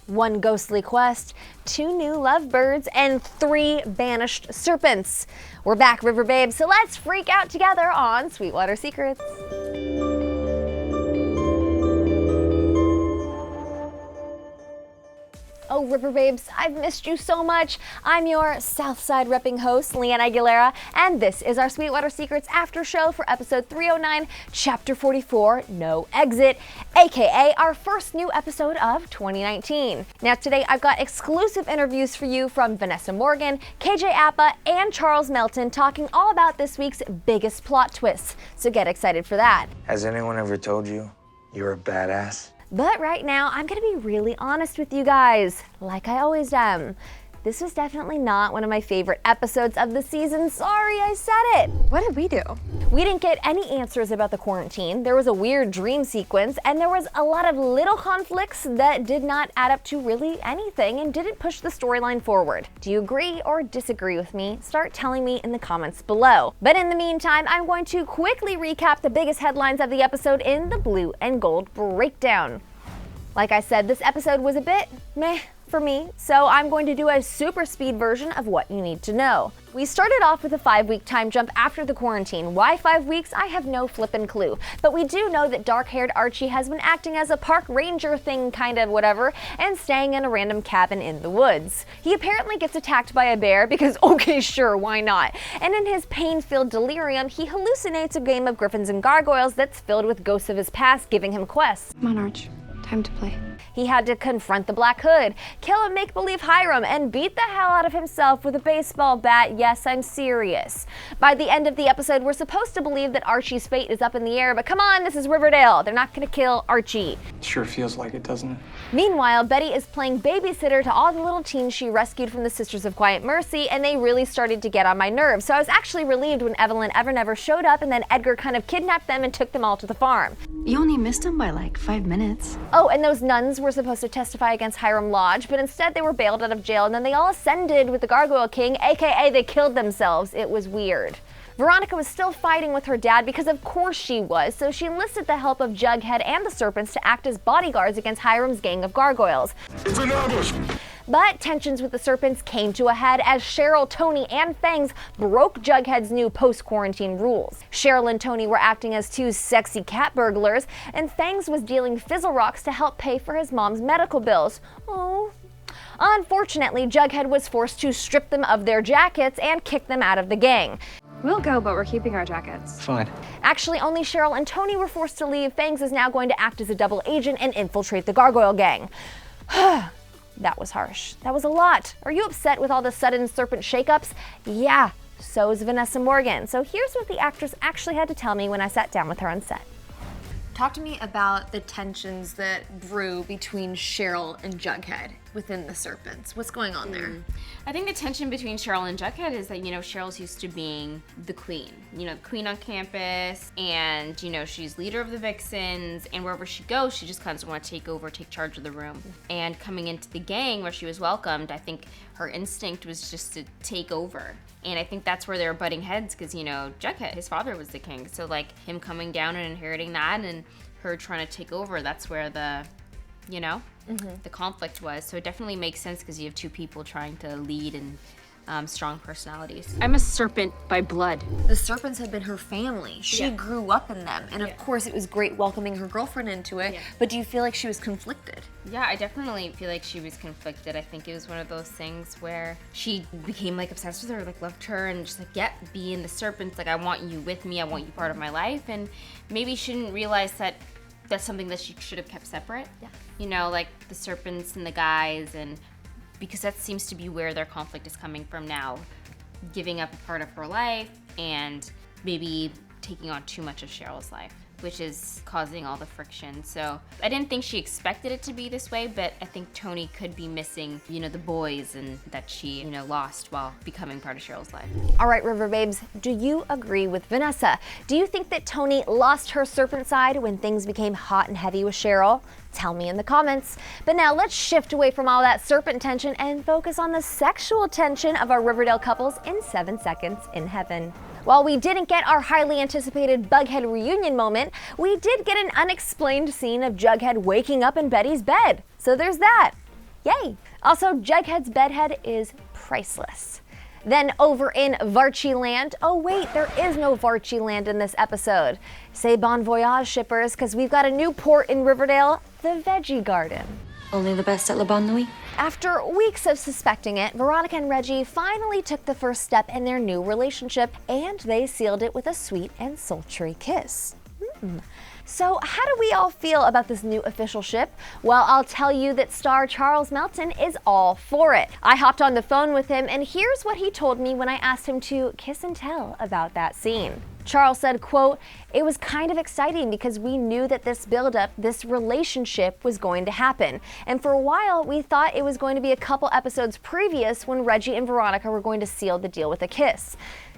one ghostly quest, 2 new lovebirds, and 3 banished serpents. We're back, Riverbabes, so let's freak out together on Sweetwater Secrets. Oh, Riverbabes, I've missed you so much. I'm your Southside repping host, Leanne Aguilera, and this is our Sweetwater Secrets after show for episode 309, chapter 44, No Exit, aka our first new episode of 2019. Now today I've got exclusive interviews for you from Vanessa Morgan, KJ Apa, and Charles Melton talking all about this week's biggest plot twists, so get excited for that. Has anyone ever told you you're a badass? But right now, I'm gonna be really honest with you guys, like I always am. This was definitely not one of my favorite episodes of the season. Sorry, I said it. What did we do? We didn't get any answers about the quarantine. There was a weird dream sequence, and there was a lot of little conflicts that did not add up to really anything and didn't push the storyline forward. Do you agree or disagree with me? Start telling me in the comments below. But in the meantime, I'm going to quickly recap the biggest headlines of the episode in the blue and gold breakdown. Like I said, this episode was a bit meh for me, so I'm going to do a super speed version of what you need to know. We started off with a 5-week time jump after the quarantine. Why 5 weeks? I have no flippin' clue. But we do know that dark-haired Archie has been acting as a park ranger thing, kind of whatever, and staying in a random cabin in the woods. He apparently gets attacked by a bear because, okay, sure, why not? And in his pain-filled delirium, he hallucinates a game of Griffins and Gargoyles that's filled with ghosts of his past giving him quests. Come on, Arch. Time to play. He had to confront the Black Hood, kill a make-believe Hiram, and beat the hell out of himself with a baseball bat. Yes, I'm serious. By the end of the episode, we're supposed to believe that Archie's fate is up in the air, but come on, this is Riverdale. They're not gonna kill Archie. Sure feels like it, doesn't it? Meanwhile, Betty is playing babysitter to all the little teens she rescued from the Sisters of Quiet Mercy, and they really started to get on my nerves. So I was actually relieved when Evelyn Evernever showed up and then Edgar kind of kidnapped them and took them all to the farm. You only missed him by like 5 minutes. Oh, and those nuns were supposed to testify against Hiram Lodge, but instead they were bailed out of jail and then they all ascended with the Gargoyle King, aka they killed themselves. It was weird. Veronica was still fighting with her dad because of course she was, so she enlisted the help of Jughead and the Serpents to act as bodyguards against Hiram's gang of gargoyles. It's an ambush! But tensions with the Serpents came to a head as Cheryl, Tony, and Fangs broke Jughead's new post-quarantine rules. Cheryl and Tony were acting as 2 sexy cat burglars, and Fangs was dealing fizzle rocks to help pay for his mom's medical bills. Oh. Unfortunately, Jughead was forced to strip them of their jackets and kick them out of the gang. We'll go, but we're keeping our jackets. Fine. Actually, only Cheryl and Tony were forced to leave. Fangs is now going to act as a double agent and infiltrate the Gargoyle Gang. That was harsh. That was a lot. Are you upset with all the sudden Serpent shakeups? Yeah, so is Vanessa Morgan. So here's what the actress actually had to tell me when I sat down with her on set. Talk to me about the tensions that brew between Cheryl and Jughead within the Serpents. What's going on there? I think the tension between Cheryl and Jughead is that, Cheryl's used to being the queen, the queen on campus, and, she's leader of the Vixens, and wherever she goes, she just kind of want to take over, take charge of the room. And coming into the gang where she was welcomed, I think her instinct was just to take over. And I think that's where they were butting heads because, Jughead, his father was the king. So, him coming down and inheriting that and her trying to take over, that's where the conflict was. So it definitely makes sense because you have 2 people trying to lead and strong personalities. I'm a serpent by blood. The Serpents had been her family. She grew up in them. And of course it was great welcoming her girlfriend into it. Yeah. But do you feel like she was conflicted? Yeah, I definitely feel like she was conflicted. I think it was one of those things where she became obsessed with her, loved her and just be in the Serpents. I want you with me. I want you part of my life. And maybe she didn't realize that that's something that she should have kept separate. Yeah. The Serpents and the guys, and because that seems to be where their conflict is coming from now. Giving up a part of her life and maybe taking on too much of Cheryl's life, which is causing all the friction. So I didn't think she expected it to be this way, but I think Tony could be missing, the boys and that she, lost while becoming part of Cheryl's life. All right, Riverbabes, do you agree with Vanessa? Do you think that Tony lost her serpent side when things became hot and heavy with Cheryl? Tell me in the comments. But now let's shift away from all that serpent tension and focus on the sexual tension of our Riverdale couples in 7 Seconds in Heaven. While we didn't get our highly anticipated Bughead reunion moment, we did get an unexplained scene of Jughead waking up in Betty's bed. So there's that. Yay! Also, Jughead's bedhead is priceless. Then over in Varchi Land, oh wait, there is no Varchi Land in this episode. Say bon voyage, shippers, because we've got a new port in Riverdale, the Veggie Garden. Only the best at La Bonne Nuit. After weeks of suspecting it, Veronica and Reggie finally took the first step in their new relationship, and they sealed it with a sweet and sultry kiss. So how do we all feel about this new official ship? Well, I'll tell you that star Charles Melton is all for it. I hopped on the phone with him, and here's what he told me when I asked him to kiss and tell about that scene. Charles said, quote, "It was kind of exciting because we knew that this buildup, this relationship was going to happen. And for a while, we thought it was going to be a couple episodes previous when Reggie and Veronica were going to seal the deal with a kiss.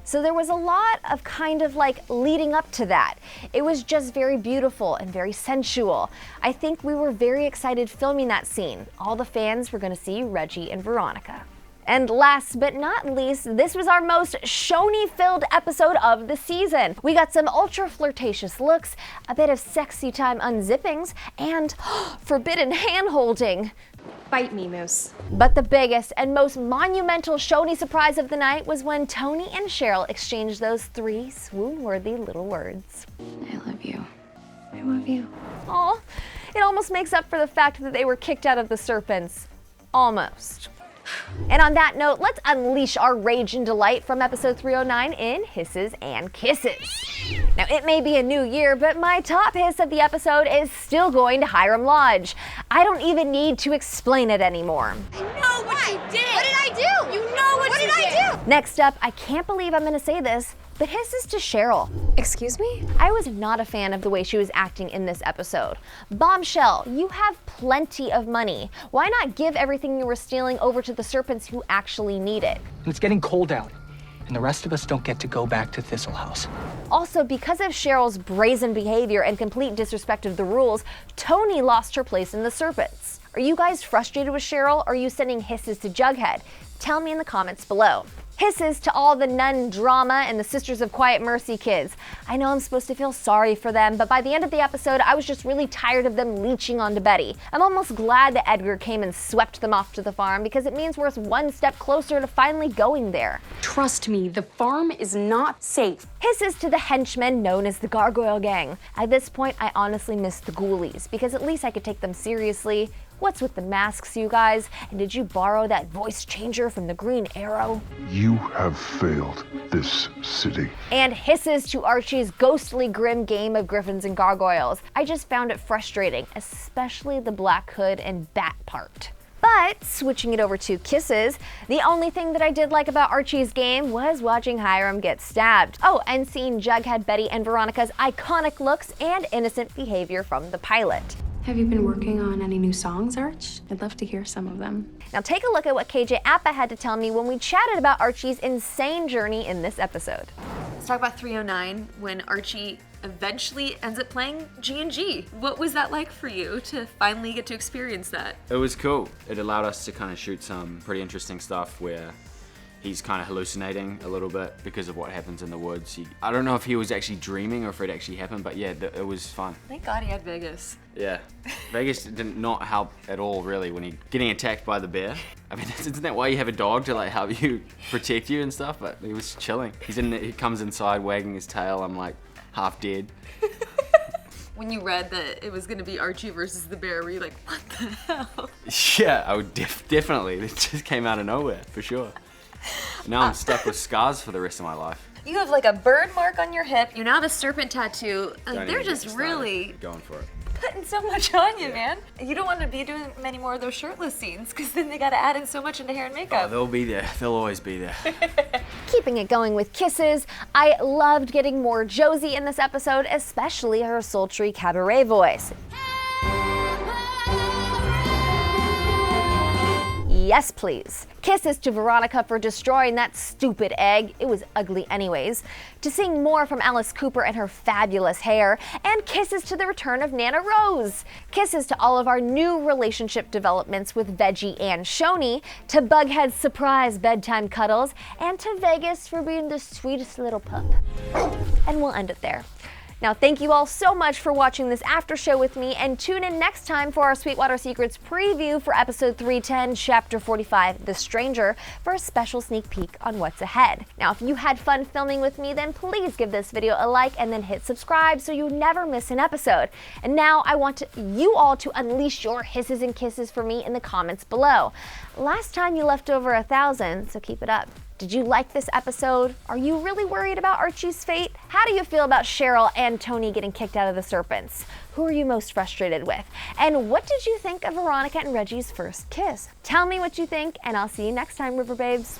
So there was a lot of kind of like leading up to that. It was just very beautiful and very sensual. I think we were very excited filming that scene. All the fans were going to see Reggie and Veronica." And last but not least, this was our most Choni-filled episode of the season. We got some ultra flirtatious looks, a bit of sexy time unzippings, and forbidden hand-holding. Bite me, Moose. But the biggest and most monumental Choni surprise of the night was when Tony and Cheryl exchanged those 3 swoon-worthy little words. I love you. I love you. Aw, it almost makes up for the fact that they were kicked out of the Serpents. Almost. And on that note, let's unleash our rage and delight from episode 309 in Hisses and Kisses. Now, it may be a new year, but my top hiss of the episode is still going to Hiram Lodge. I don't even need to explain it anymore. I know what you did! What did I do? You know what you did! Next up, I can't believe I'm gonna say this, but hisses to Cheryl. Excuse me? I was not a fan of the way she was acting in this episode. Bombshell, you have plenty of money. Why not give everything you were stealing over to the Serpents who actually need it? It's getting cold out, and the rest of us don't get to go back to Thistle House. Also, because of Cheryl's brazen behavior and complete disrespect of the rules, Tony lost her place in the Serpents. Are you guys frustrated with Cheryl, or are you sending hisses to Jughead? Tell me in the comments below. Hisses to all the nun drama and the Sisters of Quiet Mercy kids. I know I'm supposed to feel sorry for them, but by the end of the episode, I was just really tired of them leeching onto Betty. I'm almost glad that Edgar came and swept them off to the farm because it means we're one step closer to finally going there. Trust me, the farm is not safe. Hisses to the henchmen known as the Gargoyle Gang. At this point, I honestly miss the Ghoulies because at least I could take them seriously. What's with the masks, you guys? And did you borrow that voice changer from the Green Arrow? You have failed this city. And hisses to Archie's ghostly grim game of Griffins and Gargoyles. I just found it frustrating, especially the Black Hood and Bat part. But switching it over to kisses, the only thing that I did like about Archie's game was watching Hiram get stabbed. Oh, and seeing Jughead, Betty, and Veronica's iconic looks and innocent behavior from the pilot. Have you been working on any new songs, Arch? I'd love to hear some of them. Now take a look at what KJ Appa had to tell me when we chatted about Archie's insane journey in this episode. Let's talk about 309 when Archie eventually ends up playing G&G. What was that like for you to finally get to experience that? It was cool. It allowed us to kind of shoot some pretty interesting stuff where he's kind of hallucinating a little bit because of what happens in the woods. I don't know if he was actually dreaming or if it actually happened, but yeah, it was fun. Thank God he had Vegas. Yeah, Vegas did not help at all really when he getting attacked by the bear. I mean, isn't that why you have a dog to like help you protect you and stuff? But he was chilling. He comes inside wagging his tail. I'm like half dead. When you read that it was going to be Archie versus the bear, were you like, what the hell? Yeah, I would definitely. It just came out of nowhere for sure. Now I'm stuck with scars for the rest of my life. You have like a bird mark on your hip. You now have a serpent tattoo. Don't They're even just get me started. really Going for it. putting so much on you, man. You don't want to be doing many more of those shirtless scenes because then they got to add in so much into hair and Oh, makeup. they'll be there. They'll always be there. Keeping it going with kisses, I loved getting more Josie in this episode, especially her sultry cabaret voice. Yes, please. Kisses to Veronica for destroying that stupid egg. It was ugly anyways. To seeing more from Alice Cooper and her fabulous hair. And kisses to the return of Nana Rose. Kisses to all of our new relationship developments with Veggie and Choni. To Bughead's surprise bedtime cuddles. And to Vegas for being the sweetest little pup. And we'll end it there. Now, thank you all so much for watching this after show with me, and tune in next time for our Sweetwater Secrets preview for episode 310, chapter 45, The Stranger, for a special sneak peek on what's ahead. Now, if you had fun filming with me, then please give this video a like and then hit subscribe so you never miss an episode. And now I want you all to unleash your hisses and kisses for me in the comments below. Last time you left over 1,000, so keep it up. Did you like this episode? Are you really worried about Archie's fate? How do you feel about Cheryl and Choni getting kicked out of the Serpents? Who are you most frustrated with? And what did you think of Veronica and Reggie's first kiss? Tell me what you think, and I'll see you next time, Riverbabes.